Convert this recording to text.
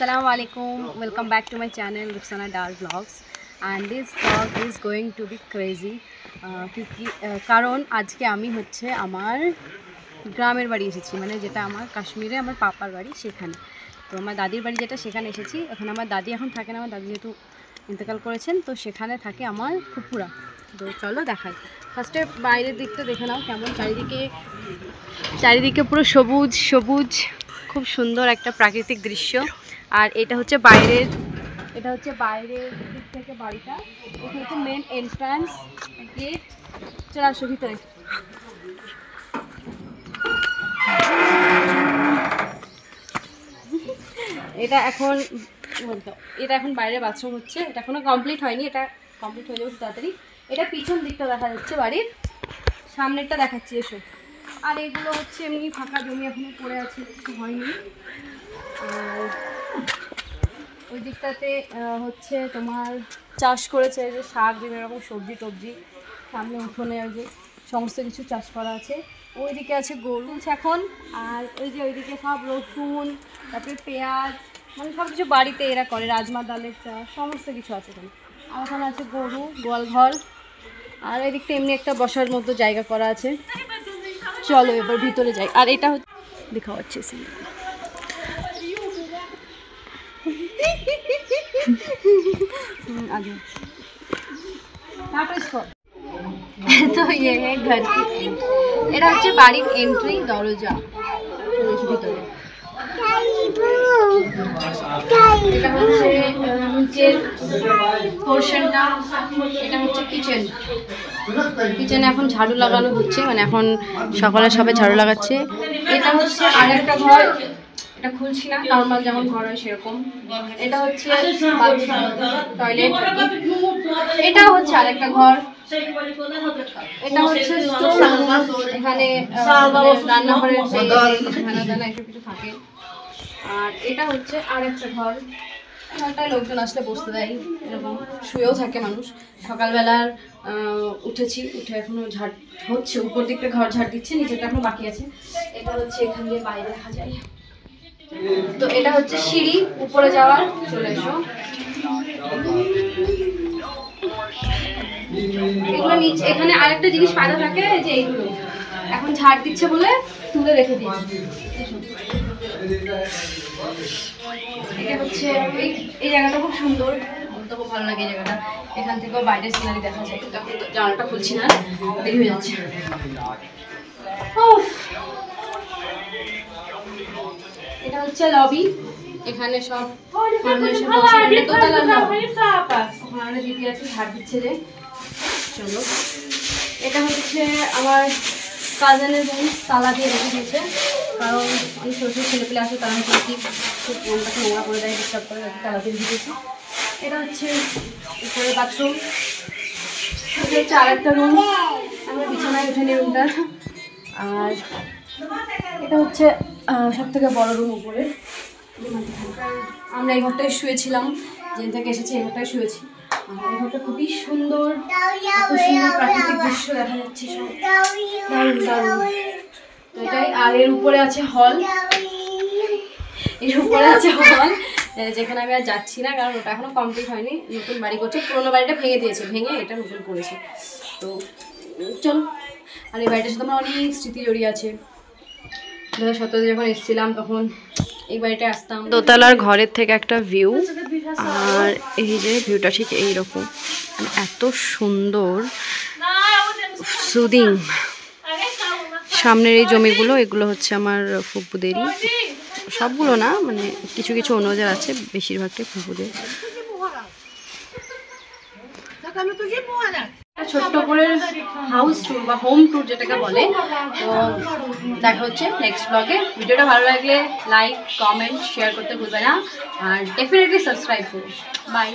Assalamualaikum. Welcome back to my channel Rukhsana Dar Vlogs, and this vlog is going to be crazy কারণ আজকে আমি হচ্ছে আমার গ্রামের বাড়ি এসেছি, মানে যেটা আমার কাশ্মীরে আমার পাপার বাড়ি সেখানে। তো আমার দাদির বাড়ি যেটা সেখানে এসেছি। ওখানে আমার দাদি এখন থাকে না, আমার দাদি যেহেতু ইন্তেকাল করেছেন, তো সেখানে থাকে আমার ফুপুরা। তো চলো দেখাই। ফার্স্টে বাইরের দিকটা দেখে নাও কেমন, চারিদিকে পুরো সবুজ সবুজ, খুব সুন্দর একটা প্রাকৃতিক দৃশ্য। আর এটা হচ্ছে বাইরের দিক থেকে বাড়িটা। এটা হচ্ছে মেন এন্ট্রান্স গেট। চলে আসো ভিতরে। এটা এখন বাইরে বাথরুম হচ্ছে। এটা এখনো কমপ্লিট হয়নি, এটা কমপ্লিট হয়ে যাবে তাড়াতাড়ি। এটা পিছন দিকটা দেখা যাচ্ছে বাড়ির, সামনেরটা দেখাচ্ছি এসো। আর এগুলো হচ্ছে এমনি ফাঁকা জমি, এখনো পড়ে আছে, কিছু হয়নি। আর ওই দিকটাতে হচ্ছে তোমার চাষ করেছে, যে শাক, বিভিন্ন রকম সবজি টবজি, সামনে উঠোনে ওই যে সমস্ত কিছু চাষ করা আছে। ওইদিকে আছে গরু এখন। আর ওই যে ওইদিকে সব রসুন, তারপরে পেঁয়াজ, মানে সব কিছু বাড়িতে এরা করে, রাজমা ডালের চাষ, সমস্ত কিছু আছে এখানে। আর ওখানে আছে গরু, গোয়ালঘর। আর এই দিকটা এমনি একটা বসার মতো জায়গা করা আছে। চলো এবার ভিতরে যাই। আর এটা হচ্ছে দেখা হচ্ছে आगे तो ये है घर की এটা হচ্ছে বাড়ির এন্ট্রি দরজা। ভিতরে এটা হচ্ছে নিচের পোর্শনটা। এটা হচ্ছে কিচেন এখন ঝাড়ু লাগানো হচ্ছে, মানে এখন সকালে সবাই ঝাড়ু লাগাচ্ছে। এটা হচ্ছে আরেকটা ঘর, এটা খুলছি না, নর্মাল যেমন ঘর হয় সেরকম। এটা হচ্ছে টয়লেট। এটা হচ্ছে আরেকটা ঘর। এটা হচ্ছে এখানে রান্নাঘরের দানা এসব কিছু থাকে। আর এটা হচ্ছে আরেকটা ঘর, এখানটায় লোকজন আসলে বসতে দেয়, এরকম শুয়েও থাকে মানুষ। সকালবেলার উঠে এখনো ঝাড় হচ্ছে, উপর দিকটা ঘর ঝাড় দিচ্ছে, নিচেটা এখনো বাকি আছে। এটা হচ্ছে এখান দিয়ে বাইরে দেখা যায়। তো এটা হচ্ছে সিঁড়ি উপরে যাওয়ার। চলে এসো। এগুলো নিচে, এখানে আরেকটা জিনিস পাতা থাকে, যে এইগুলো এখন ঝাড় দিচ্ছে বলে তুলে রেখে দিয়েছি। এটা হচ্ছে এই জায়গাটা খুব সুন্দর, আমার তো খুব ভালো লাগে এই জায়গাটা। এখান থেকেও বাইরের সিনারি দেখা যায়। জানালাটা খুলছি না, দেরি হয়ে যাচ্ছে। এটা হচ্ছে লবি, এখানে সব দিদি আছে, ঝাড় দিচ্ছে যে। চলো, এটা হচ্ছে আমার কাজিনের বোন, তালা দিয়ে রেখে দিয়েছে, কারণ অনেক ছোটো ছোটো ছেলেপেলে আসে, তারা হচ্ছে কি খুব মনটাকে নোংরা করে দেয়, ডিস্টার্ব করে, তালা দিয়ে রেখে দিয়েছে। এটা হচ্ছে উপরে বাথরুম। এটা হচ্ছে আরেকটা রুম, আমরা বিছানায় উঠে নিই রুমটা। আর এটা হচ্ছে সব থেকে বড় রুম উপরে। আমরা এই ঘরটায় শুয়েছিলাম, যেখান থেকে এসেছি এই ঘরটায় শুয়েছি। এই ঘরটা খুবই সুন্দর, এত সুন্দর প্রাকৃতিক দৃশ্য দেখা যাচ্ছে, দারুণ দারুণ। তো এটাই। আর এর উপরে আছে হল, যেখানে আমি আর যাচ্ছি না, কারণ ওটা এখনো কমপ্লিট হয়নি, নতুন বাড়ি করছে। পুরোনো বাড়িটা ভেঙে দিয়েছে, ভেঙে এটা নতুন করেছে। তো চলো। আর এই বাড়িটার সাথে আমার অনেক স্মৃতি জড়িয়ে আছে। 2017 যখন এসেছিলাম তখন এই বাড়িটায় আসতাম। দোতলার ঘরের থেকে একটা ভিউ, আর এই যে ভিউটা ঠিক এইরকম, মানে এত সুন্দর, সুদিং। সামনের এই জমিগুলো, এগুলো হচ্ছে আমার ফুপুদেরই, সবগুলো না, মানে কিছু কিছু অন্যদের আছে, বেশিরভাগটাই ফুপুদের। ছোট্ট করে হাউস ট্যুর বা হোম ট্যুর যেটাকে বলে। তো দেখা হচ্ছে নেক্সট ব্লগে। ভিডিওটা ভালো লাগলে লাইক, কমেন্ট, শেয়ার করতে ভুলবে না, আর ডেফিনেটলি সাবস্ক্রাইব করুন। বাই।